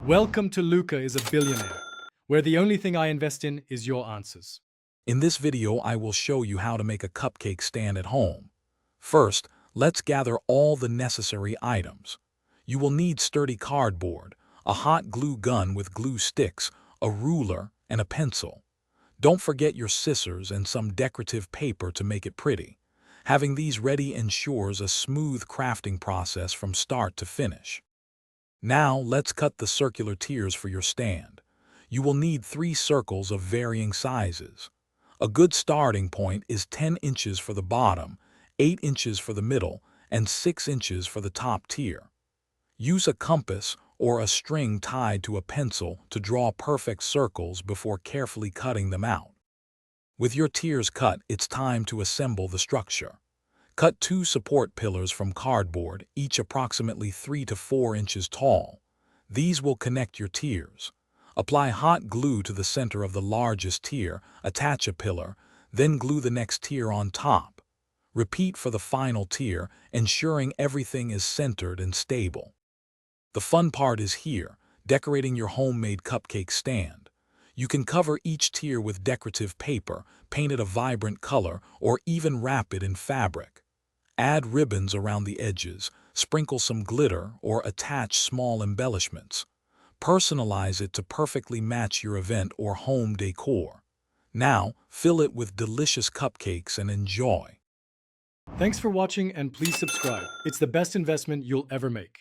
Welcome to Luca is a Billionaire, where the only thing I invest in is your answers. In this video, I will show you how to make a cupcake stand at home. First, let's gather all the necessary items. You will need sturdy cardboard, a hot glue gun with glue sticks, a ruler, and a pencil. Don't forget your scissors and some decorative paper to make it pretty. Having these ready ensures a smooth crafting process from start to finish. Now, let's cut the circular tiers for your stand. You will need 3 circles of varying sizes. A good starting point is 10 inches for the bottom, 8 inches for the middle, and 6 inches for the top tier. Use a compass or a string tied to a pencil to draw perfect circles before carefully cutting them out. With your tiers cut, it's time to assemble the structure. Cut 2 support pillars from cardboard, each approximately 3 to 4 inches tall. These will connect your tiers. Apply hot glue to the center of the largest tier, attach a pillar, then glue the next tier on top. Repeat for the final tier, ensuring everything is centered and stable. The fun part is here, decorating your homemade cupcake stand. You can cover each tier with decorative paper, paint it a vibrant color, or even wrap it in fabric. Add ribbons around the edges, sprinkle some glitter, or attach small embellishments. Personalize it to perfectly match your event or home decor. Now, fill it with delicious cupcakes and enjoy. Thanks for watching and please subscribe. It's the best investment you'll ever make.